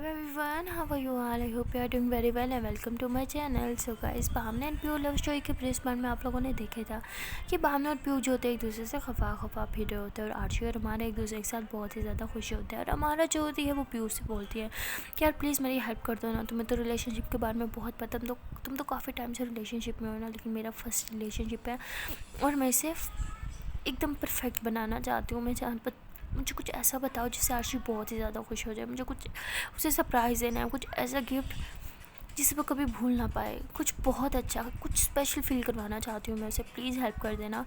everyone, how are you all? I hope you are doing very well and welcome to my channel. So guys, Bhavna and Piyu love story के प्रेस part में आप लोगों ने देखा था कि भावना और पीयू जो होते हैं एक दूसरे से खफा फिर रहे होते हैं और आर्ची और हमारा एक दूसरे के साथ बहुत ही ज़्यादा खुशी होता है। और हमारा जो होती है वो पीयू से बोलती है कि यार प्लीज़ मेरी हेल्प कर दो ना, तुम्हें तो रिलेशनशिप के बारे में बहुत पता, तुम तो काफ़ी टाइम से रिलेशनशिप में हो ना, लेकिन मेरा फर्स्ट रिलेशनशिप है और मैं इसे एकदम परफेक्ट बनाना चाहती हूँ। मुझे कुछ ऐसा बताओ जिससे आशी बहुत ही ज़्यादा खुश हो जाए। मुझे कुछ उसे सरप्राइज़ देना है, कुछ ऐसा गिफ्ट जिसे वो कभी भूल ना पाए, कुछ बहुत अच्छा, कुछ स्पेशल फील करवाना चाहती हूँ मैं उसे, प्लीज़ हेल्प कर देना।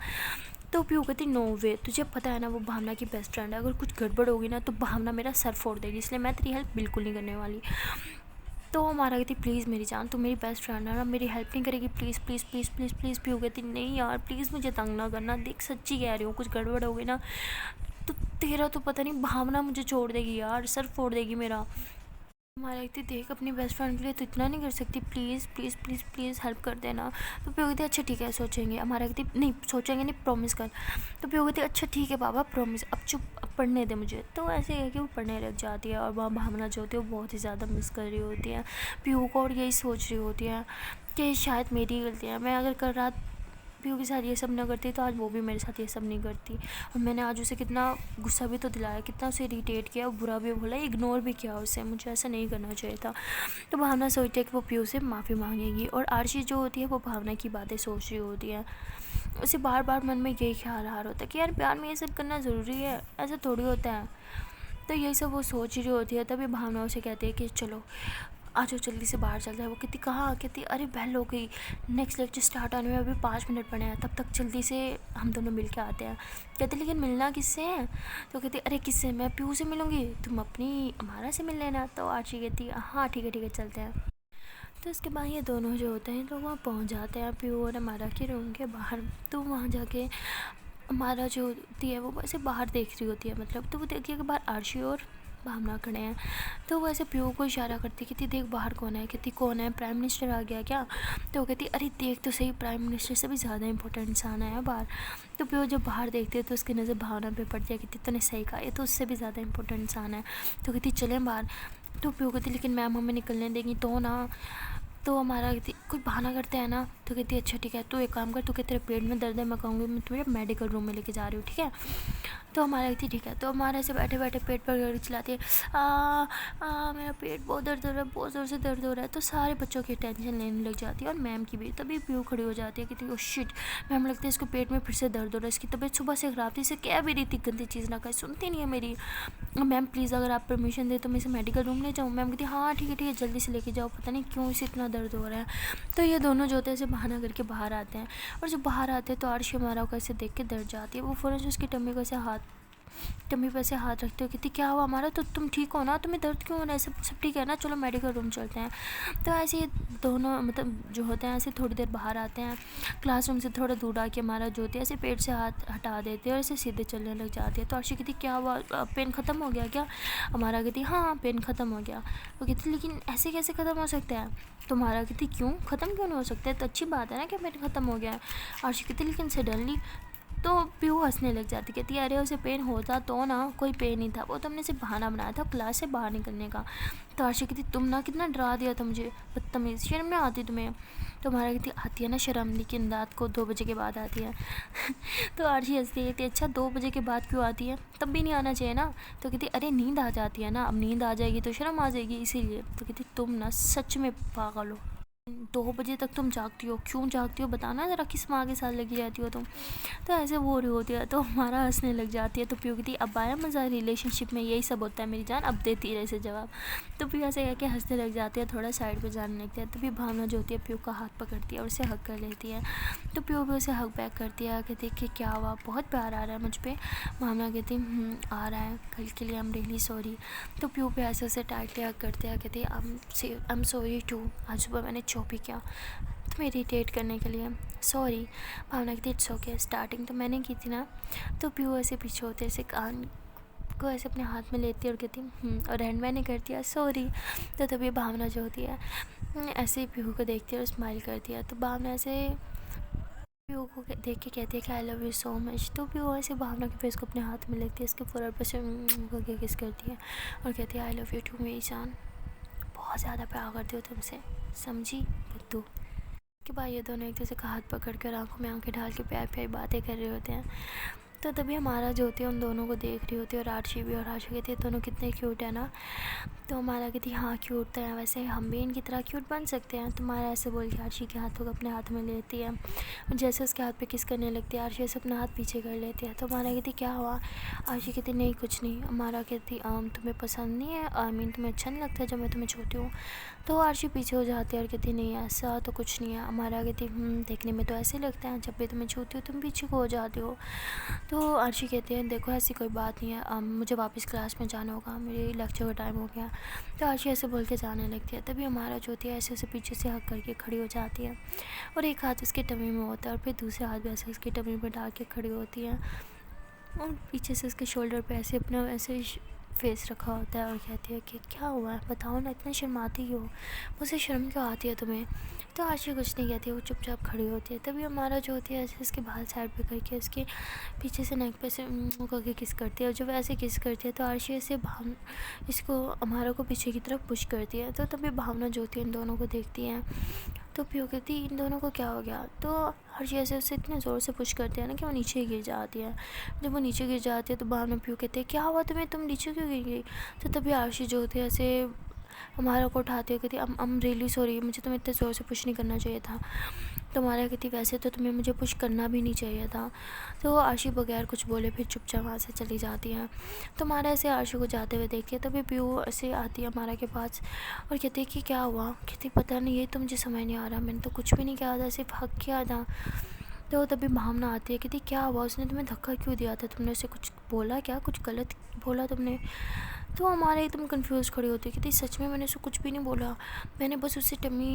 तो पीयू कहती नो वे, तुझे पता है ना वो भावना की बेस्ट फ्रेंड है, अगर कुछ गड़बड़ होगी ना तो भावना मेरा सर फोड़ देगी, इसलिए मैं तेरी हेल्प बिल्कुल नहीं करने वाली। तो हमारा कहती प्लीज़ मेरी जान, तू मेरी बेस्ट फ्रेंड है ना, मेरी हेल्प नहीं करेगी, please please please please please. Piyu कहती नहीं यार प्लीज़ मुझे तंग ना करना, देख सच्ची कह रही हूँ, कुछ गड़बड़ होगी ना तो तेरा तो पता नहीं भावना मुझे छोड़ देगी यार, सर फोड़ देगी मेरा। हमारा एक देख अपनी बेस्ट फ्रेंड के लिए तो इतना नहीं कर सकती, please please please please help कर देना। तो पीयू कहती अच्छा ठीक है सोचेंगे। हमारा कहती नहीं सोचेंगे नहीं, प्रॉमिस कर। तो पीयू कहती अच्छा ठीक है बाबा प्रॉमिस, अब चुप, अब पढ़ने दे मुझे। तो ऐसे है कि वो पढ़ने लग जाती है और वहाँ भावना जो होती है वो बहुत ही ज़्यादा मिस कर रही होती है पीयू को, और यही सोच रही होती है कि शायद मेरी गलती है, मैं अगर कल रात पीयू के साथ ये सब ना करती तो आज वो भी मेरे साथ ये सब नहीं करती। और मैंने आज उसे कितना गुस्सा भी तो दिलाया, कितना उसे इरिटेट किया, बुरा भी बोला, इग्नोर भी किया उसे, मुझे ऐसा नहीं करना चाहिए था। तो भावना सोचती है कि वो पीयू से माफ़ी मांगेगी और आरशी जो होती है वो भावना की बातें सोच रही होती है। उसे बार बार मन में यही ख्याल आ रहा होता है कि यार प्यार में ये सब करना ज़रूरी है, ऐसा थोड़ी होता है। तो यही सब वो सोच रही होती है। तभी भावना उसे कहती है कि चलो आ जाओ जल्दी से बाहर चलते हैं। वो कहती कहाँ, कहती अरे बेल हो गई, नेक्स्ट लेक्चर स्टार्ट होने में अभी 5 मिनट पड़े हैं, तब तक जल्दी से हम दोनों मिल के आते हैं। कहते लेकिन मिलना किससे है? तो कहती अरे किससे, मैं पीयू से मिलूँगी, तुम अपनी हमारा से मिल लेना। तो आरची कहती हाँ ठीक है चलते हैं। तो उसके बाद ये दोनों जो होते हैं तो वहाँ पहुँच जाते हैं पीयू और हमारा के रूम के बाहर। तो वहाँ जाके हमारा जो होती है वो वैसे बाहर देख रही होती है, मतलब तो वो देखती है कि बाहर आरशी और भावना खड़े हैं। तो वो ऐसे पीयू को इशारा करती कहती देख बाहर कौन है। कहती कौन है, प्राइम मिनिस्टर आ गया क्या? तो वो कहती अरे देख तो सही, प्राइम मिनिस्टर से भी ज़्यादा इंपॉर्टेंट इंसान आया बाहर। तो पीयू जब बाहर देखते तो उसकी नज़र भावना पे पड़ती है, कहती तूने सही कहा, ये तो उससे भी ज़्यादा इंपॉर्टेंट इंसान है। तो कहती चलें बाहर। तो पीयू कहती लेकिन मैम हमें निकलने देंगी तो ना। तो हमारा कहती कोई बहाना करते हैं ना। तो कहती अच्छा ठीक है, तू एक काम कर, तू कहते तेरे पेट में दर्द है, मैं कहूँगी मैं तुम्हें मेडिकल रूम में लेके जा रही हूँ, ठीक है? तो हमारा कहती ठीक है। तो हमारे ऐसे बैठे बैठे पेट पर गड़ी चलाती है, मेरा पेट बहुत दर्द हो रहा है, बहुत ज़ोर से दर्द हो रहा है। तो सारे बच्चों की टेंशन लेने लग जाती है और मैम की भी। तभी पीयू खड़ी हो जाती है, कहती ओ शिट, मैम लगता है इसको पेट में फिर से दर्द हो रहा है, इसकी तबीयत सुबह से ख़राब थी, इसे क्या भी रही थी गंदी चीज़ ना खाए, सुनती नहीं है मेरी। मैम प्लीज़ अगर आप परमिशन दे तो मैं इसे मेडिकल रूम ले जाऊँ। मैम कहती हाँ ठीक है जल्दी से लेके जाओ, पता नहीं क्यों इसे इतना दर्द हो रहा है। तो ये दोनों जो होते हैं ऐसे बहाना करके बाहर आते हैं और जब बाहर आते हैं तो आरशी हमारा को ऐसे देख के डर जाती है। वो फ़ौरन से उसकी टम्मी पर से हाथ रखते हो, कहती क्या हुआ हमारा, तो तुम ठीक हो ना, तुम्हें दर्द क्यों हो रहा है, सब ठीक है ना, चलो मेडिकल रूम चलते हैं। तो ऐसे ये दोनों मतलब जो होते हैं ऐसे थोड़ी देर बाहर आते हैं, क्लासरूम से थोड़ा दूर आके हमारा जो होती है ऐसे पेट से हाथ हटा देते हैं और ऐसे सीधे चलने लग जाती है। तो अर्शी कहती क्या हुआ, पेन ख़त्म हो गया क्या? हमारा कहती हाँ पेन ख़त्म हो गया। वो कहती लेकिन ऐसे कैसे ख़त्म हो सकता है? तो हमारा कहती क्यों ख़त्म क्यों नहीं हो सकता है, तो अच्छी बात है ना कि पेन ख़त्म हो गया है। अर्शी कहती लेकिन सडनली। तो पीयू हंसने लग जाती, कहती अरे उसे पेन होता तो ना, कोई पेन नहीं था, वो तो हमने सिर्फ बहाना बनाया था क्लास से बाहर निकलने का। तो आरशी कहती तुम ना कितना डरा दिया था मुझे, बदतमीज़, शर्म नहीं आती तुम्हें? तो हमारा कहती आती है ना शर्म, लेकिन रात को 2 बजे के बाद आती है। तो आरशी हंसती कहती अच्छा 2 बजे के बाद क्यों आती है, तब भी नहीं आना चाहिए ना? तो कहती अरे नींद आ जाती है ना, अब नींद आ जाएगी तो शर्म आ जाएगी इसीलिए। तो कहती तुम ना सच में पागल हो, 2 बजे तक तुम जागती हो, क्यों जागती हो बताना ज़रा, किस माँ के साथ लगी रहती हो तुम? तो ऐसे वो हो रही होती है। तो हमारा हंसने लग जाती है। तो पीयू कहती अब आया मज़ा, रिलेशनशिप में यही सब होता है मेरी जान, अब देती रहे से जवाब। तो पीयू ऐसे कह के हंसने लग जाती है, थोड़ा साइड पे जाने लगती है। तभी भावना जो होती है पीयू का हाथ पकड़ती है और उसे हक कर लेती है। तो पीयू भी उसे हक बैक करती है, कहती कि क्या हुआ, बहुत प्यार आ रहा है मुझ पर। भावना कहती आ रहा है, कल के लिए आई एम रियली सॉरी। तो पीयू भी ऐसे उसे टाइटली हक करते हैं, कहती आई एम सॉरी टू, आज सुबह मैंने चॉपी किया तुम्हें इरिटेट करने के लिए, सॉरी। भावना कहती इट्स ओके, स्टार्टिंग तो मैंने की थी ना। तो पीयू ऐसे पीछे होते ऐसे कान को ऐसे अपने हाथ में लेती है और कहती और हैंड मैंने कर दिया सॉरी। तो तभी भावना जो होती है ऐसे ही पीयू को देखती है और स्माइल करती है। तो भावना ऐसे पीयू को देख के कहती है कि I love you so much. तो पीयू ऐसे भावना के फेस को अपने हाथ में लेती है, इसके फोrehead पर से करके किस करती है और कहती है आई लव यू टू मेरी जान। बहुत ज़्यादा प्यार करती हूँ तुमसे, समझी बुद्धू। कि भाई ये दोनों एक दूसरे का हाथ पकड़ कर आंखों में आंखें डाल के प्यार प्यार बातें कर रहे होते हैं। तो तभी हमारा जो होती है उन दोनों को देख रही होती है, और आरशी भी, और आरशी कहती है दोनों कितने क्यूट है ना। तो हमारा कहती है हाँ क्यूट तो है, वैसे हम भी इनकी तरह क्यूट बन सकते हैं। तो हमारा ऐसे बोल के आरशी के हाथों को अपने हाथ में लेती है, और जैसे उसके हाथ पे किस करने लगती है आरशी ऐसे अपना हाथ पीछे कर लेती है। तो हमारा कहती क्या हुआ, आरशी कहती नहीं कुछ नहीं। हमारा कहती तुम्हें पसंद नहीं है, आई मीन तुम्हें अच्छा नहीं लगता जब मैं तुम्हें छूती हूँ। तो आरशी पीछे हो जाती है और कहती नहीं ऐसा तो कुछ नहीं है। हमारा कहती देखने में तो ऐसे लगता है, जब भी तुम्हें छूती हो तुम पीछे को हो जाती हो। तो आरशी कहती है देखो ऐसी कोई बात नहीं है, मुझे वापस क्लास में जाना होगा, मेरे लेक्चर का टाइम हो गया। तो आरशी ऐसे बोल के जाने लगती है। तभी हमारा जो होती है ऐसे उसे पीछे से हक करके खड़ी हो जाती है, और एक हाथ उसके टमी में होता है और फिर दूसरे हाथ भी ऐसे उसकी टमी पर डाल के खड़ी होती है, और पीछे से उसके शोल्डर पे ऐसे अपना ऐसे फेस रखा होता है, और कहती है कि क्या हुआ है बताओ ना, इतना शर्माती हो, मुझसे शर्म क्यों आती है तुम्हें। तो आरशी कुछ नहीं कहती, वो चुपचाप खड़ी होती है। तभी हमारा जो होती है ऐसे इसके बाल साइड पे करके उसके पीछे से नेक पे से करके किस करती है, और जब ऐसे किस करती है तो आरशी ऐसे इसको हमारा को पीछे की तरफ पुश करती है। तो तभी भावना जो होती है इन दोनों को देखती है, तो प्यो कहती इन दोनों को क्या हो गया। तो आरशी ऐसे उससे इतने ज़ोर से पुश करती है ना कि वो नीचे गिर जाती है। जब वो नीचे गिर जाती है तो भावना प्यो कहते हैं क्या हुआ तुम्हें, तुम नीचे क्यों गिर गई। तो तभी आरशी जो होती है ऐसे हमारा को उठाती है, कहती I'm रियली सॉरी, मुझे तुम्हें इतने ज़ोर से पुश नहीं करना चाहिए था। तो हमारा कहती वैसे तो तुम्हें मुझे पुश करना भी नहीं चाहिए था। तो आरशी बगैर कुछ बोले फिर चुपचाप वहाँ से चली जाती है। तो हमारा ऐसे आरशी को जाते हुए देखिए, तभी प्यू ऐसे आती है हमारा के पास और कहती है कि क्या हुआ। कहती पता नहीं, ये तो मुझे समझ नहीं आ रहा, मैंने तो कुछ भी नहीं किया था, सिर्फ हक किया था। तो तभी भावना आती है, कहती क्या हुआ, उसने तुम्हें धक्का क्यों दिया था, तुमने उसे कुछ बोला क्या, कुछ गलत बोला तुमने। तो हमारे एकदम कंफ्यूज खड़ी होती है, कहती सच में मैंने उसे कुछ भी नहीं बोला, मैंने बस उससे टमी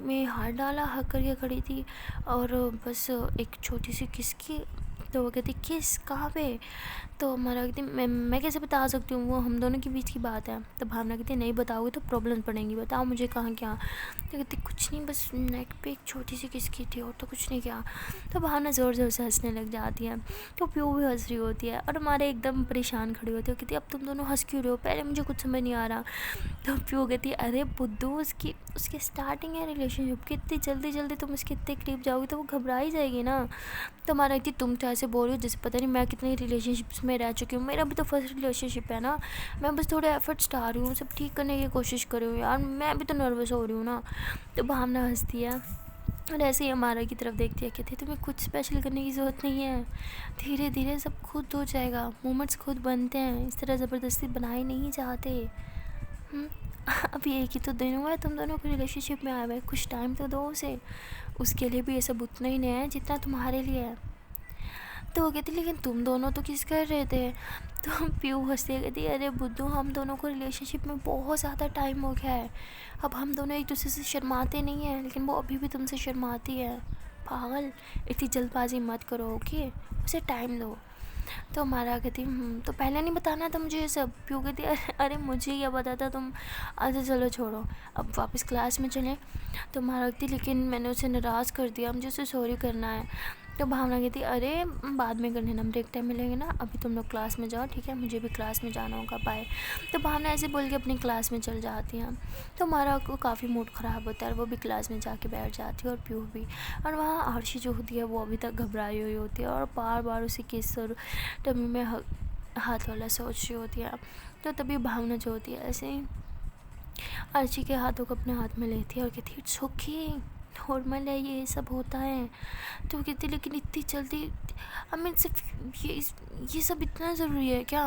में हाथ डाला, हक करके खड़ी थी, और बस एक छोटी सी किस की। तो वो कहती किस कहाँ पे। तो हमारा कहती मैं कैसे बता सकती हूँ, वो हम दोनों के बीच की बात है। तो भावना कहती नहीं बताओगे तो प्रॉब्लम पड़ेंगी, बताओ मुझे कहाँ क्या। तो कहती कुछ नहीं, बस नेक पे एक छोटी सी किस की थी, और तो कुछ नहीं किया। तो भावना ज़ोर ज़ोर से हंसने लग जाती है, तो प्यू भी हंस रही होती है, और हमारे एकदम परेशान खड़ी होती है। कहती अब तुम दोनों हंस क्यों रहे हो, पहले मुझे कुछ समझ नहीं आ रहा। तो प्यू कहती है अरे बुद्धू, उसकी स्टार्टिंग है रिलेशनशिप की, इतनी जल्दी जल्दी तुम उसके इतने करीब जाओगी तो वो घबरा ही जाएगी ना। तो हमारा कहती तुम तो ऐसे बोल रही हो जैसे पता नहीं मैं कितनी रिलेशनशिप्स में रह चुकी हूँ, मेरा भी तो फर्स्ट रिलेशनशिप है ना, मैं बस थोड़े एफर्ट्स डाल रही हूँ, सब ठीक करने की कोशिश कर रही हूँ यार, मैं भी तो नर्वस हो रही हूँ ना। तो भावना हंसती है और ऐसे ही हमारा की तरफ देखती है, कहती तुम्हें कुछ स्पेशल करने की ज़रूरत नहीं है, धीरे धीरे सब खुद हो जाएगा, मोमेंट्स खुद बनते हैं, इस तरह ज़बरदस्ती बनाए नहीं जाते। अभी एक ही तो दिन हुआ है तुम दोनों को रिलेशनशिप में आए हुए, कुछ टाइम तो दो उसे, उसके लिए भी ये सब उतना ही नया है जितना तुम्हारे लिए है। तो वो कहती लेकिन तुम दोनों तो किस कर रहे थे। तो प्यू हंसती कहती अरे बुद्धू, हम दोनों को रिलेशनशिप में बहुत ज़्यादा टाइम हो गया है, अब हम दोनों एक दूसरे से शर्माते नहीं हैं, लेकिन वो अभी भी तुमसे शर्माती है। पागल, इतनी जल्दबाजी मत करो, ओके, उसे टाइम दो। तो हमारा कहती तो पहले नहीं बताना था मुझे ये सब। प्यू कहती अरे मुझे क्या पता था तुम। अच्छा चलो छोड़ो, अब वापस क्लास में चलें। तो हमारा कहती लेकिन मैंने उसे नाराज़ कर दिया, मुझे उसे सॉरी करना है। तो भावना कहती अरे बाद में कर लेना, ब्रेक टाइम मिलेंगे ना, अभी तुम लोग क्लास में जाओ, ठीक है, मुझे भी क्लास में जाना होगा, बाय। तो भावना ऐसे बोल के अपनी क्लास में चल जाती हैं। तो हमारा को काफ़ी मूड ख़राब होता है, वो भी क्लास में जाके बैठ जाती है, और प्यू भी। और वहाँ आरशी जो होती है वो अभी तक घबराई हुई होती है, और बार बार उसे किस और टमी में हाथ वाला सोच रही होती है। तो तभी भावना जो होती है ऐसे ही आरशी के हाथों को अपने हाथ में लेती है और कहती इट्स ओके, नॉर्मल है, ये सब होता है। तो कहती लेकिन इतनी जल्दी, आई मीन सिर्फ ये सब इतना ज़रूरी है क्या,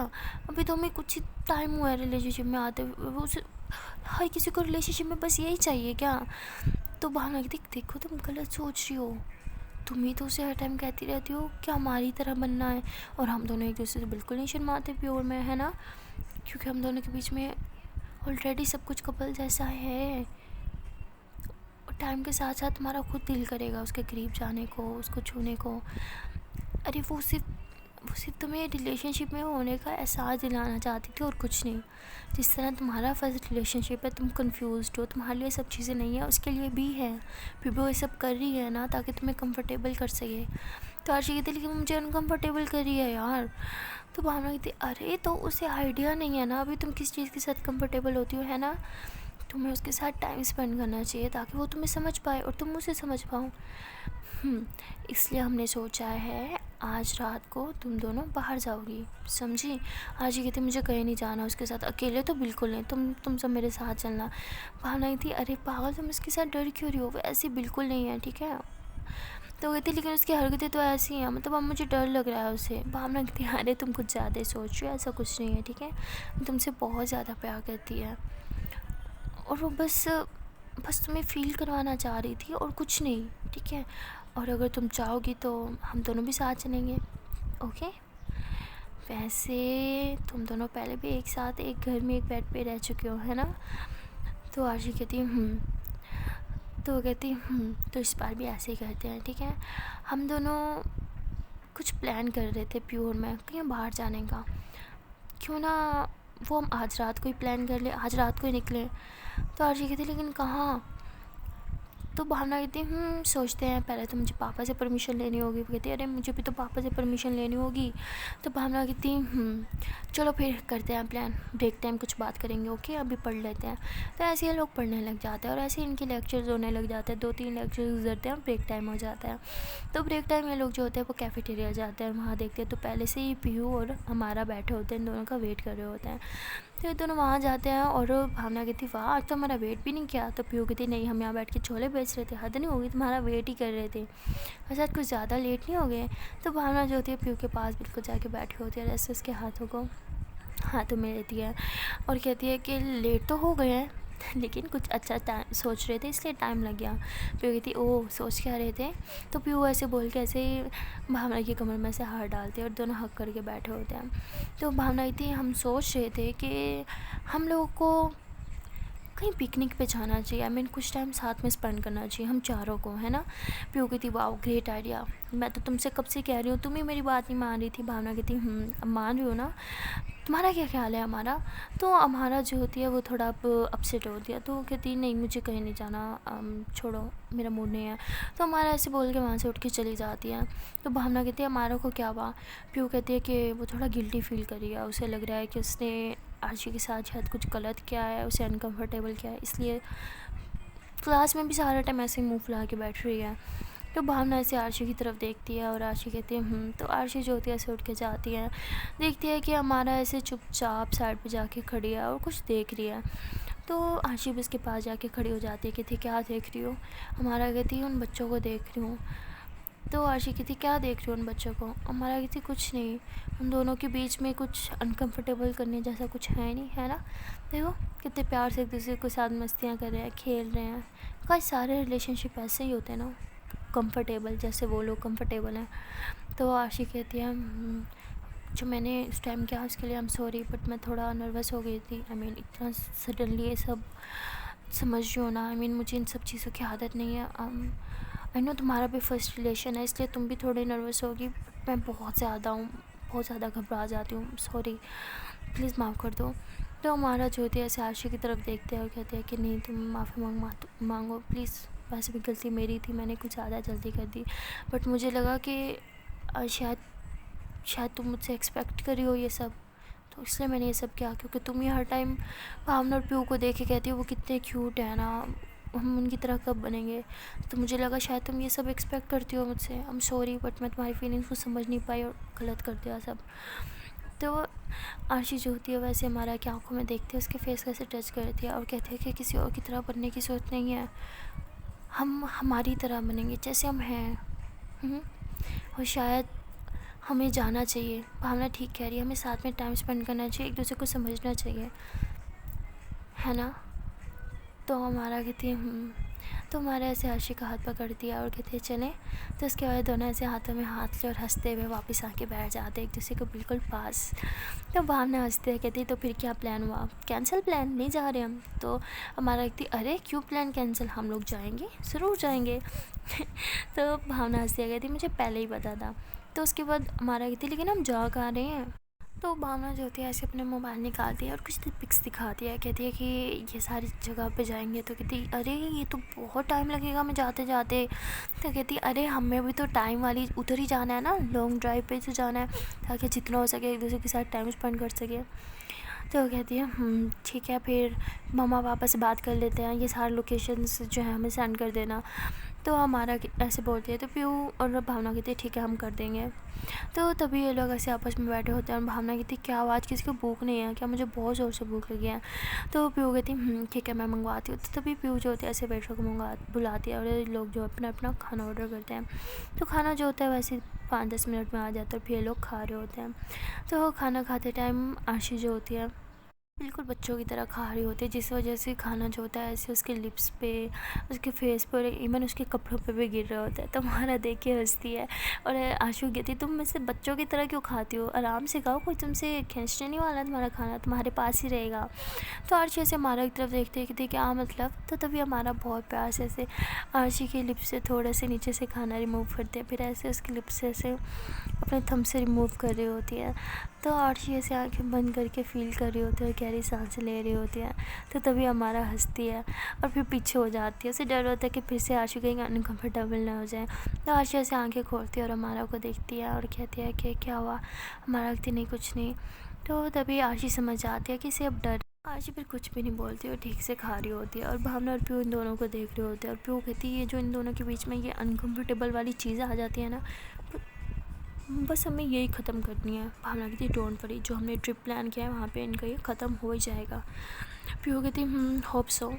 अभी तो हमें कुछ ही टाइम हुआ है रिलेशनशिप में आते हुए, वो हर किसी को रिलेशनशिप में बस यही चाहिए क्या। तो भावना कहती देखो तुम गलत सोच रही हो, तुम ही तो उसे हर टाइम कहती रहती हो कि हमारी तरह बनना है, और हम दोनों एक दूसरे से बिल्कुल नहीं शर्माते प्योर में, है ना, क्योंकि हम दोनों के बीच में ऑलरेडी सब कुछ कपल जैसा है। और टाइम के साथ साथ तुम्हारा खुद दिल करेगा उसके करीब जाने को, उसको छूने को। अरे वो सिर्फ तुम्हें रिलेशनशिप में होने का एहसास दिलाना चाहती थी और कुछ नहीं। जिस तरह तुम्हारा फर्स्ट रिलेशनशिप है, तुम कंफ्यूज्ड हो, तुम्हारे लिए सब चीज़ें नहीं है, उसके लिए भी है, फिर भी वो ये सब कर रही है ना ताकि तुम्हें कंफर्टेबल कर सके। तो आरशी कहती लेकिन मुझे अनकम्फर्टेबल कर रही है यार। तो भावना कहती अरे तो उसे आइडिया नहीं है ना अभी तुम किस चीज़ के साथ कंफर्टेबल होती हो, है ना, तुम्हें उसके साथ टाइम स्पेंड करना चाहिए ताकि वो तुम्हें समझ पाए और तुम उसे समझ पाओ। इसलिए हमने सोचा है आज रात को तुम दोनों बाहर जाओगी, समझी। आज ये कहती मुझे कहीं नहीं जाना उसके साथ, अकेले तो बिल्कुल नहीं, तुम सब मेरे साथ चलना। भावना थी अरे पागल तुम इसके साथ डर क्यों रही हो, वो ऐसी बिल्कुल नहीं है, ठीक है। तो कहती लेकिन उसकी हरकतें तो ऐसी हैं, मतलब अब मुझे डर लग रहा है उसे। भावना कहती अरे तुम कुछ ज़्यादा ही सोच रहे हो, ऐसा कुछ नहीं है, ठीक है। वो तुमसे बहुत ज़्यादा प्यार करती है और वो बस तुम्हें फ़ील करवाना चाह रही थी और कुछ नहीं, ठीक है। और अगर तुम चाहोगी तो हम दोनों भी साथ चलेंगे, ओके। वैसे तुम दोनों पहले भी एक साथ एक घर में एक बेड पे रह चुके हो, है ना। तो आशी कहती तो वो कहती तो इस बार भी ऐसे ही करते हैं, ठीक है। हम दोनों कुछ प्लान कर रहे थे प्योर में कहीं बाहर जाने का, क्यों ना वो हम आज रात को ही प्लान कर ले, आज रात को ही निकले। तो आशी कहती लेकिन कहाँ। तो भावना कहती सोचते हैं, पहले तो मुझे पापा से परमिशन लेनी होगी। वो कहती अरे मुझे भी तो पापा से परमिशन लेनी होगी। तो भावना कहती चलो फिर करते हैं प्लान, ब्रेक टाइम कुछ बात करेंगे, ओके अभी पढ़ लेते हैं। तो ऐसे ये लोग पढ़ने लग जाते हैं और ऐसे इनके लेक्चर्स होने लग जाते हैं, 2-3 लेक्चर्स गुजरते हैं, ब्रेक टाइम हो जाता है। तो ब्रेक टाइम ये लोग जो होते हैं वो कैफेटेरिया जाते हैं, वहाँ देखते हैं तो पहले से ही पीहू और हमारा बैठे होते हैं, इन दोनों का वेट कर रहे होते हैं। तो ये दोनों वहाँ जाते हैं और भावना कहती वाह आज तो हमारा वेट भी नहीं किया। तो पीहू कहती नहीं हम यहाँ बैठ के छोले बेच रहे थे, हद नहीं होगी, तुम्हारा वेट ही कर रहे थे, अच्छा कुछ ज़्यादा लेट नहीं हो गए। तो भावना जो होती है पीहू के पास बिल्कुल जाके बैठी होती है, ऐसे उसके हाथों में लेती है और कहती है कि लेट तो हो गए हैं लेकिन कुछ अच्छा टाइम सोच रहे थे इसलिए टाइम लग गया। पीहू कहती ओह सोच क्या रहे थे। तो पीहू ऐसे बोल के ऐसे ही भावना की कमर में से हाथ डालते हैं और दोनों हक करके बैठे होते हैं। तो भावना कहती हम सोच रहे थे कि हम लोगों को कहीं पिकनिक पे जाना चाहिए, आई मीन कुछ टाइम साथ में स्पेंड करना चाहिए हम चारों को, है ना। पीहू कहती वाह ग्रेट आइडिया, मैं तो तुमसे कब से कह रही हूँ, तुम ही मेरी बात नहीं मान रही थी। भावना कहती अब मान रही हो ना, तुम्हारा क्या ख्याल है हमारा। तो हमारा जो होती है वो थोड़ा अब अपसेट होती है, तो वो कहती नहीं मुझे कहीं नहीं जाना, छोड़ो मेरा मूड नहीं है। तो हमारा ऐसे बोल के वहाँ से उठ के चली जाती है। तो भावना कहती है हमारा को क्या हुआ। पीहू कहती है कि वो थोड़ा गिल्टी फील कर रही है, उसे लग रहा है कि उसने आशी के साथ शायद कुछ गलत किया है, उसे अनकंफर्टेबल किया है, इसलिए क्लास में भी सारा टाइम ऐसे ही मुँह फुला के बैठ रही है। तो भावना ऐसे आरशी की तरफ देखती है और आरशी कहती है तो आरशी जो होती है ऐसे उठ के जाती है, देखती है कि हमारा ऐसे चुपचाप साइड पे जाके खड़ी है और कुछ देख रही है। तो आरशी भी उसके पास जाके खड़ी हो जाती है, कहती क्या देख रही हो। हमारा कहती है उन बच्चों को देख रही हूँ। तो आरशी कहती क्या देख रही हो उन बच्चों को। हमारा कहती कुछ नहीं, उन दोनों के बीच में कुछ अनकंफर्टेबल करने जैसा कुछ है नहीं, है ना। देखो कितने प्यार से एक दूसरे के साथ मस्तियाँ कर रहे हैं, खेल रहे हैं। कई सारे रिलेशनशिप ऐसे ही होते हैं ना, कंफर्टेबल, जैसे वो लोग कंफर्टेबल हैं। तो आशी कहती है जो मैंने इस टाइम किया उसके लिए आई एम सॉरी, बट मैं थोड़ा नर्वस हो गई थी, आई मीन इतना सडनली ये सब समझ रही हो ना, आई मीन मुझे इन सब चीज़ों की आदत नहीं है। आई नो तुम्हारा भी फर्स्ट रिलेशन है इसलिए तुम भी थोड़ी नर्वस होगी, बट मैं बहुत ज़्यादा घबरा जाती हूँ, सॉरी प्लीज़ माफ़ कर दो। तो हमारा जो होती है ऐसे आशी की तरफ देखते हैं और कहते हैं कि नहीं तुम माफ़ी मांगो प्लीज़, वैसे भी गलती मेरी थी, मैंने कुछ ज़्यादा जल्दी कर दी, बट मुझे लगा कि शायद तुम मुझसे एक्सपेक्ट करी हो ये सब, तो इसलिए मैंने ये सब किया, क्योंकि तुम ही हर टाइम भावना और पीहू को देख के कहती हो वो कितने क्यूट है ना, हम उनकी तरह कब बनेंगे। तो मुझे लगा शायद तुम ये सब एक्सपेक्ट करती हो मुझसे, आई एम सॉरी बट मैं तुम्हारी फीलिंग्स को समझ नहीं पाई और गलत कर दिया सब। तो आरशी जो होती है वैसे हमारा की आंखों में देखते हैं, उसके फेस कैसे टच करती है और कहते हैं कि किसी और की तरह बनने की सोच नहीं है, हम हमारी तरह बनेंगे जैसे हम हैं। और शायद हमें जाना चाहिए, भावना ठीक कह रही है, हमें साथ में टाइम स्पेंड करना चाहिए, एक दूसरे को समझना चाहिए, है ना। तो हमारा कहती है तो हमारा ऐसे आशी का हाथ पकड़ दिया और कहते हैं चलें। तो उसके बाद दोनों ऐसे हाथों में हाथ ले और हंसते हुए वापस आके बैठ जाते एक दूसरे को बिल्कुल पास। तो भावना हंसते हैं, कहती तो फिर क्या प्लान हुआ, कैंसिल प्लान, नहीं जा रहे हम। तो हमारा कहती अरे क्यों प्लान कैंसिल, हम लोग जाएंगे, ज़रूर जाएंगे तो भावना हंसती है, कहती मुझे पहले ही पता था। तो उसके बाद हमारा कहती लेकिन हम जा कहाँ रहे हैं। तो भावना जो होती है ऐसे अपने मोबाइल निकालती है और कुछ पिक्स दिखाती है, कहती है कि ये सारी जगह पे जाएंगे। तो कहती अरे ये तो बहुत टाइम लगेगा मैं जाते जाते। तो कहती अरे हमें भी तो टाइम वाली उधर ही जाना है ना, लॉन्ग ड्राइव पे तो जाना है, ताकि जितना हो सके एक दूसरे के साथ टाइम स्पेंड कर सके। तो वो कहती है ठीक है, फिर मम्मा पापा से बात कर लेते हैं, ये सारे लोकेशंस जो है हमें सेंड कर देना। तो हमारा ऐसे बोलती है, तो पीयू और भावना कहती है ठीक है हम कर देंगे। तो तभी ये लोग ऐसे आपस में बैठे होते हैं और भावना कहती है क्या आवाज़, किसी को भूख नहीं है क्या, मुझे बहुत ज़ोर से भूख लगी है। तो पीयू कहती है ठीक है मैं मंगवाती हूँ। तो तभी पीयू जो होती है ऐसे वेटर को बुलाती है और ये लोग जो अपना अपना खाना ऑर्डर करते हैं। तो खाना जो होता है वैसे 5-10 मिनट में आ जाता है और फिर ये लोग खा रहे होते हैं। तो खाना खाते टाइम आशी जो होती है बिल्कुल बच्चों की तरह खा रही होती है, जिस वजह से खाना जो होता है ऐसे उसके लिप्स पे, उसके फेस पे और इवन उसके कपड़ों पे भी गिर रहा होता है। तो हमारा देख के हंसती है और आशु कहती है तुम वैसे बच्चों की तरह क्यों खाती हो, आराम से खाओ, कोई तुमसे खींचने नहीं वाला, तुम्हारा खाना तुम्हारे पास ही रहेगा। तो आरशी ऐसे हमारा की तरफ देखते हैं कि क्या मतलब। तो तभी हमारा बहुत प्यार से ऐसे आरशी के लिप्स से थोड़ा से नीचे से खाना रिमूव करते हैं, फिर ऐसे उसके लिप्स से ऐसे अपने थंब से रिमूव कर रही होती है। तो आरशी ऐसे आंखें बंद करके फील कर रही होती है और गहरी सांसें ले रही होती है। तो तभी हमारा हंसती है और फिर पीछे हो जाती है, उसे डर होता है कि फिर से आरशी कहीं अनकम्फर्टेबल ना हो जाए। तो आरशी ऐसे आंखें खोलती है और हमारा को देखती है और कहती है कि क्या हुआ। हमारा कहती नहीं कुछ नहीं। तो तभी आरशी समझ जाती है कि इसे अब डर। आरशी फिर कुछ भी नहीं बोलती और ठीक से खा रही होती है और भावना और पीयू इन दोनों को देख रहे होते हैं। और पीयू कहती है ये जो इन दोनों के बीच में ये अनकम्फर्टेबल वाली चीज़ें आ जाती है ना, बस हमें यही ख़त्म करनी है। भावना कहती डोंट वरी, जो हमने ट्रिप प्लान किया है वहाँ पे इनका ये ख़त्म हो ही जाएगा। पीयू कहती होप सो।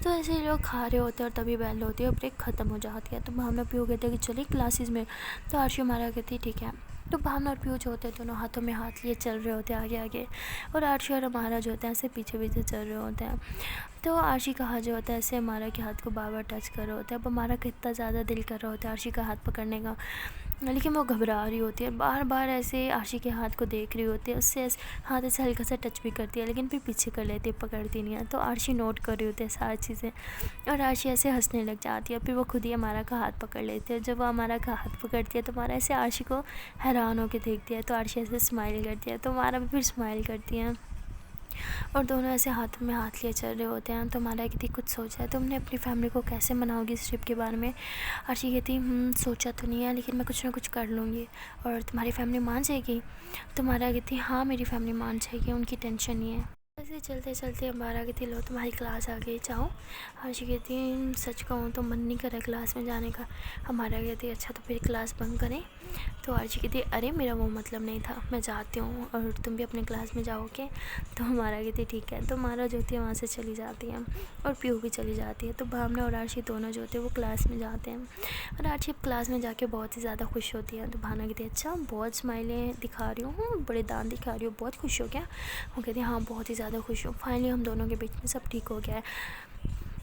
तो ऐसे ही लोग खा रहे होते हैं और तभी बेल होती है और ब्रेक ख़त्म हो जाती है। तो भावना पीयू कहते हैं कि चलिए क्लासेस में। तो आरशी हमारा कहती है ठीक है। तो भावना और पीयू जो होते हैं दोनों हाथों में हाथ लिए चल रहे होते हैं आगे आगे, और आरशी और हमारा जो होता है ऐसे पीछे पीछे चल रहे होते हैं। तो आरशी का हाथ जो होता है ऐसे हमारा के हाथ को बार बार टच कर रहे होते हैं। अब हमारा कितना ज़्यादा दिल कर रहा होता है आरशी का हाथ पकड़ने का, लेकिन वो घबरा रही होती है, बार बार ऐसे आरशी के हाथ को देख रही होती है, उससे हाथ ऐसे हल्का सा टच भी करती है लेकिन फिर पीछे कर लेती है, पकड़ती नहीं है। तो आरशी नोट कर रही होती है सारी चीज़ें और आरशी ऐसे हंसने लग जाती है। फिर वो खुद ही हमारा का हाथ पकड़ लेती है। जब वो हमारा का हाथ पकड़ती है तो हमारा ऐसे आरशी को हैरान होकर देखती है। तो आरशी ऐसे स्माइल करती है तो हमारा भी फिर स्माइल करती है और दोनों ऐसे हाथों में हाथ लिए चल रहे होते हैं। तो हमारा कहती कुछ सोचा है तुमने अपनी फैमिली को कैसे मनाओगी इस ट्रिप के बारे में। आरशी कहती सोचा तो नहीं है लेकिन मैं कुछ ना कुछ कर लूँगी और तुम्हारी फैमिली मान जाएगी। तो हमारा कहती हाँ मेरी फैमिली मान जाएगी, उनकी टेंशन नहीं है। ऐसे चलते चलते हमारा कहती लो तुम्हारी क्लास आ गई जाओ। आरशी कहती सच कहूँ तो मन नहीं कर रहा क्लास में जाने का। हमारा कहती अच्छा तो फिर क्लास बंक करें। तो आरशी कहती अरे मेरा वो मतलब नहीं था, मैं जाती हूँ और तुम भी अपने क्लास में जाओगे। तो हमारा कहती ठीक है। तो हमारा जो होती है वहाँ से चली जाती है और पीयू भी चली जाती है। तो भावना और आरशी दोनों जो होते हैं वो क्लास में जाते हैं और आरशी क्लास में जाके बहुत ही ज़्यादा खुश होती है। तो भावना कहती है अच्छा बहुत स्माइलें दिखा रही हूँ, बड़े दांत दिखा रही हूँ, बहुत खुश हो क्या। वो कहती है हाँ बहुत ही ज़्यादा खुश हूँ, फाइनली हम दोनों के बीच में सब ठीक हो गया है।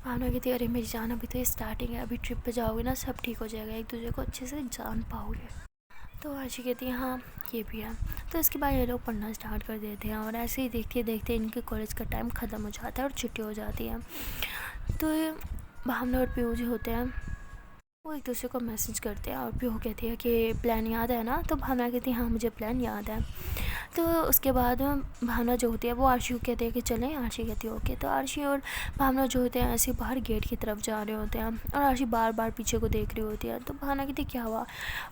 भावना कहती है अरे मेरी जान अभी तो ये स्टार्टिंग है, अभी ट्रिप पे जाओगे ना सब ठीक हो जाएगा, एक दूसरे को अच्छे से जान पाओगे। तो आरशी कहती है हाँ ये भी है। तो इसके बाद ये लोग पढ़ना स्टार्ट कर देते हैं और ऐसे ही देखते देखते इनके कॉलेज का टाइम ख़त्म हो जाता है और छुट्टी हो जाती है। तो ये भावना और पीयू जो होते हैं वो एक दूसरे को मैसेज करते हैं और पीयू कहती है कि प्लान याद है ना। तो भावना कहती है हाँ मुझे प्लान याद है। तो उसके बाद भावना जो होती है वो आरशी को कहते हैं कि चलें। आरशी कहती है ओके। तो आरशी और भावना जो होते हैं ऐसे बाहर गेट की तरफ जा रहे होते हैं और आरशी बार बार पीछे को देख रही होती है। तो भावना कहती क्या हुआ।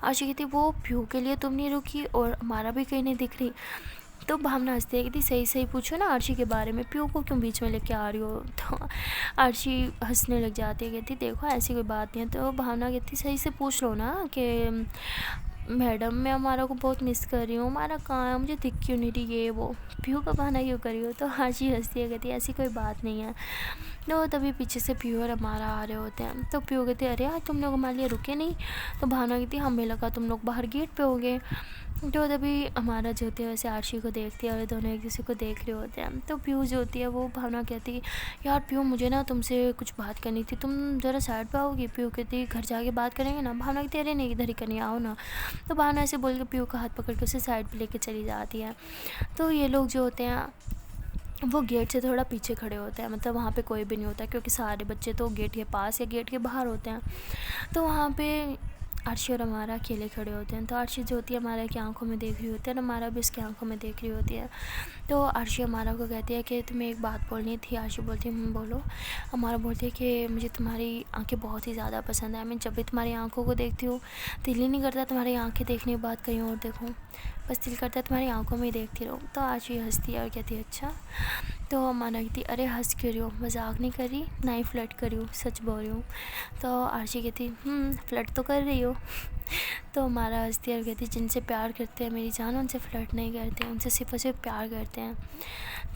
आरशी कहती वो पीयू के लिए तुम नहीं रुकी और हमारा भी कहीं नहीं दिख रही। तो भावना हंसती है कहती सही सही पूछो ना आरशी के बारे में, पीयू को क्यों बीच में लेके आ रही हो। तो आरशी हंसने लग जाती है कहती देखो ऐसी कोई बात नहीं है। तो भावना कहती सही से पूछ लो ना कि मैडम मैं हमारा को बहुत मिस कर रही हूँ, हमारा कहाँ है, मुझे दिख क्यों नहीं रही, ये वो पीयू का बहाना क्यों कर रही हो। तो आरशी हंसती है कहती ऐसी कोई बात नहीं है। तो तभी पीछे से पीयू और हमारा आ रहे होते हैं। तो पीयू कहते अरे यार तुम लोग हमारे लिए रुके नहीं। तो भावना कहती हमें लगा तुम लोग बाहर गेट पे हो गए। तो तभी हमारा जो होती है वैसे आरशी को देखती है और दोनों एक दूसरे को देख रहे होते हैं। तो पीयू जो होती है वो भावना कहती है यार पीयू मुझे ना तुमसे कुछ बात करनी थी, तुम ज़रा साइड पे आओगी। पीयू कहती घर जाके बात करेंगे ना। भावना कहती अरे नहीं इधर ही करनी आओ ना। तो भावना ऐसे बोल के पीयू का हाथ पकड़ के उसे साइड पे लेके चली जाती है। तो ये लोग जो होते हैं वो गेट से थोड़ा पीछे खड़े होते हैं, मतलब वहाँ पे कोई भी नहीं होता क्योंकि सारे बच्चे तो गेट के पास या गेट के बाहर होते हैं। तो वहाँ पे आरशी और हमारा अकेले खड़े होते हैं। तो आरशी जो होती है हमारा की आंखों में देख रही होती है और हमारा भी उसकी आंखों में देख रही होती है। तो आरशी हमारा को कहती है कि तुम्हें एक बात बोलनी थी। आरशी बोलती है बोलो। हमारा बोलती है कि मुझे तुम्हारी आंखें बहुत ही ज़्यादा पसंद है। मैं जब भी तुम्हारी आंखों को देखती हूँ दिल ही नहीं करता तुम्हारी आंखें देखने के बाद कहीं और देखूँ, बस दिल करता है तुम्हारी आंखों में ही देखती रहूँ। तो आरशी हंसती है और कहती है अच्छा। तो हमारा कहती अरे हंस क्यों रही हो, मजाक नहीं कर रही, ना ही फ्लर्ट कर रही हूँ, सच बोल रही हूँ। तो आरशी कहती फ्लर्ट तो कर रही हो। तो हमारा हंसती है और कहती जिनसे प्यार करते हैं मेरी जान उनसे फ्लर्ट नहीं करते, उनसे सिर्फ और सिर्फ प्यार करते हैं।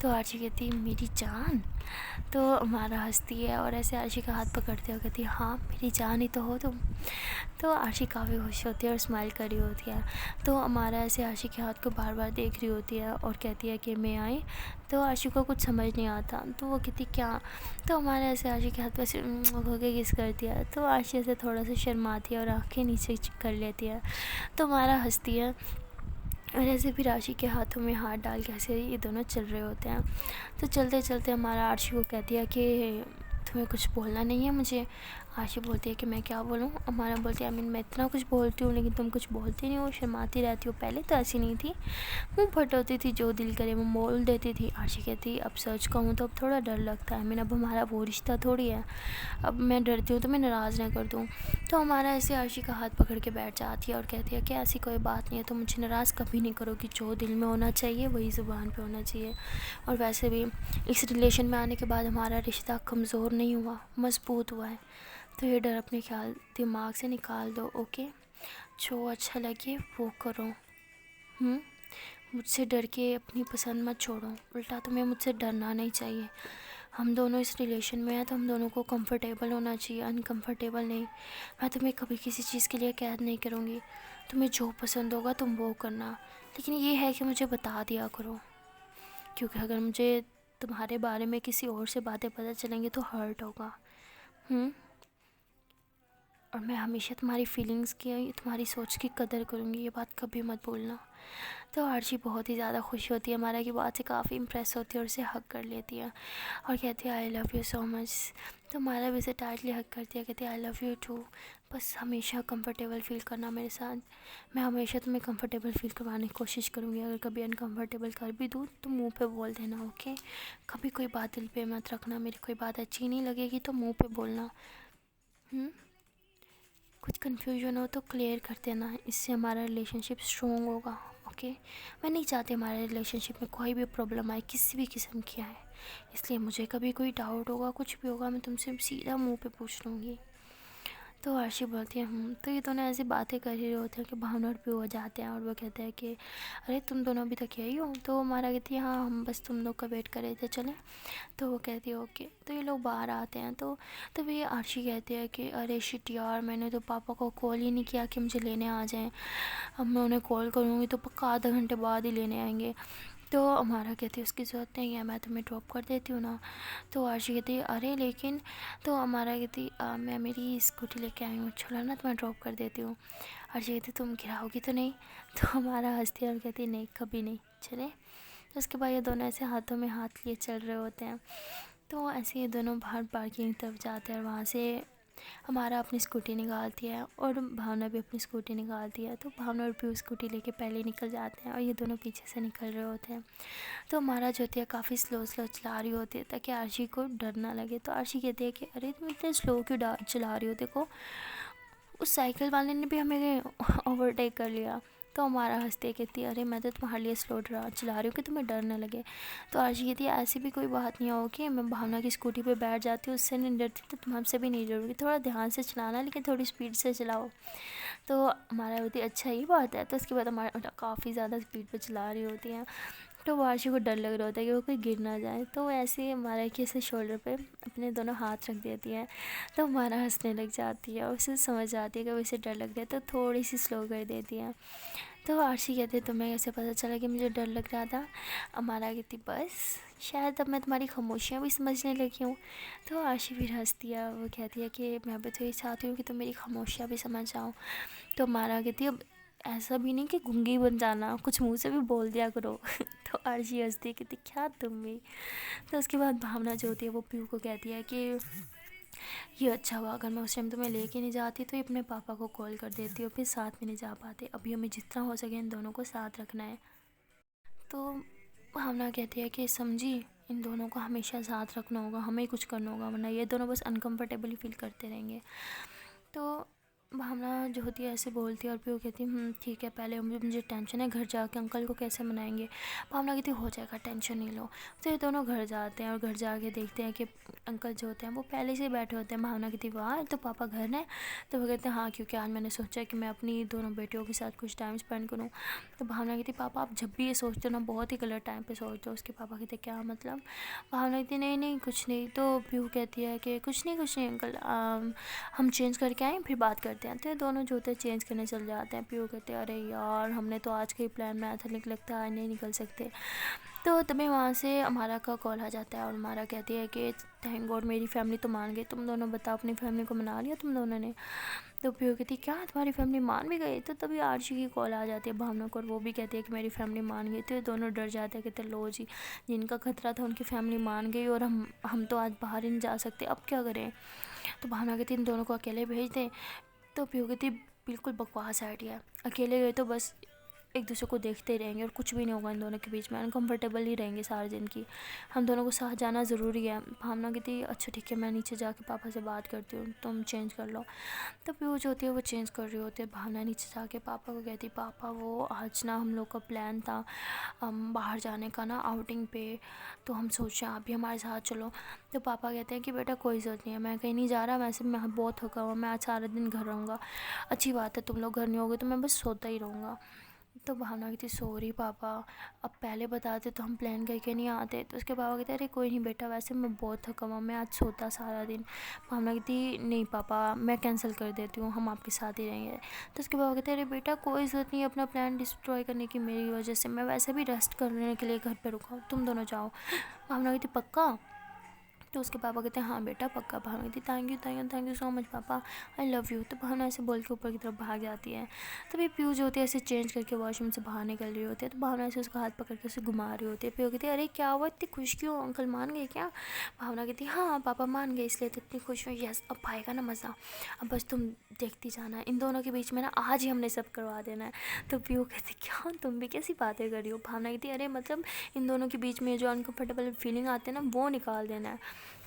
तो आरशी कहती मेरी जान। तो हमारा हंसती है और ऐसे आरशी का हाथ पकड़ते हुए कहती हाँ मेरी जान ही तो हो तुम। तो आरशी काफ़ी खुश होती है और स्माइल कर रही होती है। तो हमारा ऐसे आरशी के हाथ को बार बार देख रही होती है और कहती है कि मैं आई। तो आरशी को कुछ समझ नहीं आता तो वो कहती क्या। तो हमारे ऐसे आरशी के हाथ पे ऐसे होके किस करती है। तो आरशी ऐसे थोड़ा सा शर्माती है और आंखें नीचे कर लेती है। तो हमारा हंसती है और ऐसे फिर आरशी के हाथों में हाथ डाल के ऐसे ये दोनों चल रहे होते हैं। तो चलते चलते हमारा आरशी को कहती है कि तुम्हें कुछ बोलना नहीं है मुझे। आरशी बोलती है कि मैं क्या बोलूँ। हमारा बोलती है मैं इतना कुछ बोलती हूँ लेकिन तुम कुछ बोलती नहीं हो, शर्माती रहती हो। पहले तो ऐसी नहीं थी, मुँह फटोती थी, जो दिल करे वो बोल देती थी। आरशी कहती अब सच कहूँ तो अब थोड़ा डर लगता है। अब हमारा वो रिश्ता थोड़ी है, अब मैं डरती हूँ तो मैं नाराज़ ना कर दूँ। तो हमारा ऐसे आरशी का हाथ पकड़ के बैठ जाती है और कहती है कि ऐसी कोई बात नहीं है, तो मुझे नाराज़ कभी नहीं करोगी, जो दिल में होना चाहिए वही ज़ुबान पे होना चाहिए। और वैसे भी इस रिलेशन में आने के बाद हमारा रिश्ता कमज़ोर नहीं हुआ, मज़बूत हुआ है। तो ये डर अपने ख्याल दिमाग से निकाल दो, ओके। जो अच्छा लगे वो करो। मुझसे डर के अपनी पसंद मत छोड़ो, उल्टा तुम्हें मुझसे डरना नहीं चाहिए। हम दोनों इस रिलेशन में हैं तो हम दोनों को कंफर्टेबल होना चाहिए, अनकंफर्टेबल नहीं। मैं तुम्हें कभी किसी चीज़ के लिए कैद नहीं करूँगी, तुम्हें जो पसंद होगा तुम वो करना, लेकिन ये है कि मुझे बता दिया करो, क्योंकि अगर मुझे तुम्हारे बारे में किसी और से बातें पता चलेंगी तो हर्ट होगा। और मैं हमेशा तुम्हारी फीलिंग्स की, तुम्हारी सोच की कदर करूँगी, ये बात कभी मत भूलना। तो आरशी बहुत ही ज़्यादा खुश होती है, हमारा की बात से काफ़ी इम्प्रेस होती है और उसे हक कर लेती है और कहती है I love you so much. तो हमारा भी उसे टाइटली हक करती है, कहती है आई लव यू टू। बस हमेशा कंफर्टेबल फ़ील करना मेरे साथ, मैं हमेशा तुम्हें कंफर्टेबल फ़ील करवाने की कोशिश करूँगी। अगर कभी अनकंफर्टेबल कर भी दूँ तो मुंह पे बोल देना, ओके। कभी कोई बात दिल पे मत रखना, मेरी कोई बात अच्छी नहीं लगेगी तो मुँह पे बोलना। कुछ कन्फ्यूजन हो तो क्लियर कर देना, इससे हमारा रिलेशनशिप स्ट्रॉन्ग होगा, ओके। मैं नहीं चाहती हमारे रिलेशनशिप में कोई भी प्रॉब्लम आए, किसी भी किस्म की आए, इसलिए मुझे कभी कोई डाउट होगा, कुछ भी होगा, मैं तुमसे सीधा मुंह पे पूछ लूँगी। तो आरशी बोलती है तो ये दोनों ऐसी बातें कर ही रहे होते हैं कि भावना और भी हो जाते हैं और वो कहते हैं कि अरे तुम दोनों अभी तक यही हो। तो हमारा कहती है हाँ हम बस तुम लोग का वेट कर रहे थे, चलें। तो वो कहती है ओके। तो ये लोग बाहर आते हैं तो ये आरशी कहती है कि अरे शिट यार, मैंने तो पापा को कॉल ही नहीं किया कि मुझे लेने आ जाएं, अब मैं उन्हें कॉल करूँगी तो पक्का आधा घंटे बाद ही लेने आएंगे। तो हमारा कहती है उसकी ज़रूरत नहीं है, मैं तुम्हें ड्रॉप कर देती हूँ ना। तो आरशी कहती है अरे लेकिन, तो हमारा कहती मैं मेरी स्कूटी लेके आई हूँ, चलो ना तुम्हें ड्रॉप कर देती हूँ। आरशी कहती तुम गिराओगी तो नहीं। तो हमारा हंसती है और कहती नहीं कभी नहीं, चले। तो उसके बाद ये दोनों ऐसे हाथों में हाथ लिए चल रहे होते हैं। तो ऐसे ये दोनों बाहर पार्किंग तरफ जाते हैं और वहाँ से हमारा अपनी स्कूटी निकालती है और भावना भी अपनी स्कूटी निकालती है। तो भावना और पीयू स्कूटी लेके पहले निकल जाते हैं और ये दोनों पीछे से निकल रहे होते हैं। तो हमारा जो होती है काफ़ी स्लो स्लो चला रही होती है ताकि आरशी को डर ना लगे। तो आरशी कहती है कि अरे तुम इतने स्लो क्यों चला रही हो, देखो उस साइकिल वाले ने भी हमें ओवरटेक कर लिया। तो हमारा हंसते कहती है अरे मैं तो तुम्हारे लिए स्लो चला रही हूँ कि तुम्हें डर ना लगे। तो आरशी कहती है ऐसी भी कोई बात नहीं होगी, मैं भावना की स्कूटी पे बैठ जाती हूँ, उससे नहीं डरती तो तुम हमसे भी नहीं डरोगी, थोड़ा ध्यान से चलाना लेकिन थोड़ी स्पीड से चलाओ। तो हमारा होती अच्छा ही बात है। तो उसके बाद हमारा काफ़ी ज़्यादा स्पीड पे चला रही होती हैं। तो आरशी को डर लग रहा होता है कि वो कोई गिर ना जाए। तो ऐसे ही हमारा कि ऐसे शोल्डर पे अपने दोनों हाथ रख देती है। तो हमारा हंसने लग जाती है और उसे समझ आती है कि वैसे डर लग रहा है, तो थोड़ी सी स्लो कर देती है। तो आरशी कहती है तुम्हें कैसे पता चला कि मुझे डर लग रहा था। हमारा कहती बस शायद अब मैं तुम्हारी खामोशियाँ भी समझने लगी हूँ। तो आरशी फिर हंसती है, वो कहती है कि मैं भी तो ये चाहती हूँ कि तुम मेरी खामोशियाँ भी समझ जाओ। तो हमारा कहती है अब ऐसा भी नहीं कि गूंगी बन जाना, कुछ मुंह से भी बोल दिया करो। तो आरशी हंसती है, कहती क्या तुम भी। तो उसके बाद भावना जो होती है वो पीयू को कहती है कि ये अच्छा हुआ, अगर मैं उस टाइम तुम्हें लेके नहीं जाती तो ये अपने पापा को कॉल कर देती और फिर साथ में नहीं जा पाते। अभी हमें जितना हो सके इन दोनों को साथ रखना है। तो भावना कहती है कि समझी, इन दोनों को हमेशा साथ रखना होगा, हमें ही कुछ करना होगा, वरना ये दोनों बस अनकंफर्टेबल फील करते रहेंगे। तो भावना जो होती है ऐसे बोलती है और फिर वो कहती है ठीक है, पहले मुझे टेंशन है, घर जाके अंकल को कैसे मनाएंगे। भावना कहती हो जाएगा, टेंशन नहीं लो। तो ये दोनों घर जाते हैं और घर जाके देखते हैं कि अंकल जो होते हैं वो पहले से ही बैठे होते हैं। भावना कहती वाह, तो पापा घर है। तो वो कहते हैं हाँ, क्योंकि आज मैंने सोचा कि मैं अपनी दोनों बेटियों के साथ कुछ टाइम स्पेंड करूँ। तो भावना कहती पापा आप जब भी ये सोचते हो ना बहुत ही गलत टाइम पे सोचते हो। उसके पापा कहते क्या मतलब। भावना कहती नहीं नहीं कुछ नहीं। तो पीहू कहती है कि कुछ नहीं अंकल, हम चेंज करके आए फिर बात करते हैं। तो ये दोनों जो होते हैं चेंज करने चल जाते हैं। पीहू कहते हैं अरे यार, हमने तो आज का ही प्लान बनाया था लेकिन लगता है आज नहीं निकल सकते। तो तभी वहाँ से अमारा का कॉल आ जाता है और अमारा कहती है कि थैंक गॉड मेरी फैमिली तो मान गई, तुम दोनों बताओ अपनी फैमिली को मना लिया तुम दोनों ने। तो पीहू कहती क्या तुम्हारी फैमिली मान भी गई। तो तभी आरशी की कॉल आ जाती है भावना को और वो भी कहती है कि मेरी फैमिली मान गई। तो ये दोनों डर जाते हैं, कहते लो जी, जिनका खतरा था उनकी फैमिली मान गई और हम तो आज बाहर ही नहीं जा सकते, अब क्या करें। तो भावना कहती इन दोनों को अकेले भेज दें। तो पीहू कहती बिल्कुल बकवास आइडिया है, अकेले गए तो बस एक दूसरे को देखते ही रहेंगे और कुछ भी नहीं होगा इन दोनों के बीच में, अनकंफर्टेबल ही रहेंगे सारे दिन की। हम दोनों को साथ जाना ज़रूरी है। भावना कहती अच्छा ठीक है, मैं नीचे जाके पापा से बात करती हूँ, तुम चेंज कर लो। तो पीहू जो होती है वो चेंज कर रही होती है। भावना नीचे जाके पापा को कहती पापा वो आज ना हम लोग का प्लान था बाहर जाने का ना, आउटिंग पे, तो हम सोच रहे हैं आप भी हमारे साथ चलो। तो पापा कहते हैं कि बेटा कोई ज़रूरत नहीं है, मैं कहीं नहीं जा रहा, वैसे मैं बहुत थका हुआ, मैं आज सारा दिन घर रहूँगा। अच्छी बात है, तुम लोग घर नहीं होगे तो मैं बस सोता ही रहूँगा। तो भावना कहती सॉरी पापा, अब पहले बताते तो हम प्लान करके नहीं आते। तो उसके पापा कहते अरे कोई नहीं बेटा, वैसे मैं बहुत थका हुआ, मैं आज सोता सारा दिन। भावना कहती नहीं पापा, मैं कैंसिल कर देती हूँ, हम आपके साथ ही रहेंगे। तो उसके पापा कहते अरे बेटा कोई ज़रूरत नहीं है अपना प्लान डिस्ट्रॉय करने की मेरी वजह से, मैं वैसे भी रेस्ट करने के लिए घर पर रुका हूँ, तुम दोनों जाओ। भावना कहती पक्का। तो उसके पापा कहते हैं हाँ बेटा पक्का। भावना कहती थैंक यू सो मच पापा, आई लव यू। तो भावना ऐसे बोल के ऊपर की तरफ भाग जाती है। तभी पीयू जो होती है ऐसे चेंज करके वॉशरूम से बाहर निकल रही होती है। तो भावना ऐसे उसका हाथ पकड़ के उसे घुमा रही होती है। पीयू कहती है अरे क्या हुआ, इतनी खुश क्यों, अंकल मान गए क्या। भावना कहती है हाँ पापा मान गए इसलिए तो इतनी खुश हूँ। यस अब आएगा ना मज़ा, अब बस तुम देखती जाना, इन दोनों के बीच में ना आज ही हमने सब करवा देना है। तो पीयू कहती क्या तुम भी कैसी बातें कर रही हो। भावना कहती अरे मतलब इन दोनों के बीच में जो अनकंफर्टेबल फीलिंग आते हैं ना वो निकाल देना है,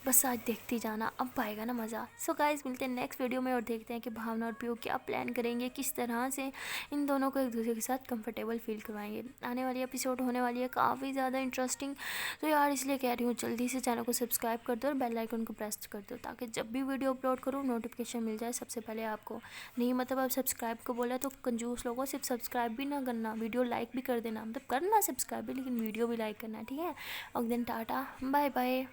बस आज देखती जाना, अब आएगा ना मज़ा। सो गाइस मिलते हैं नेक्स्ट वीडियो में और देखते हैं कि भावना और पीयू क्या प्लान करेंगे, किस तरह से इन दोनों को एक दूसरे के साथ कंफर्टेबल फील करवाएंगे। आने वाली एपिसोड होने वाली है काफ़ी ज़्यादा इंटरेस्टिंग। तो यार इसलिए कह रही हूँ जल्दी से चैनल को सब्सक्राइब कर दो और बेल आइकन को प्रेस कर दो ताकि जब भी वीडियो अपलोड करूँ नोटिफिकेशन मिल जाए सबसे पहले आपको। नहीं मतलब अब सब्सक्राइब को बोला तो कंजूस लोगों, सिर्फ सब्सक्राइब भी ना करना, वीडियो लाइक भी कर देना, मतलब करना सब्सक्राइब भी लेकिन वीडियो भी लाइक करना, ठीक है। और दिन टाटा बाय बाय।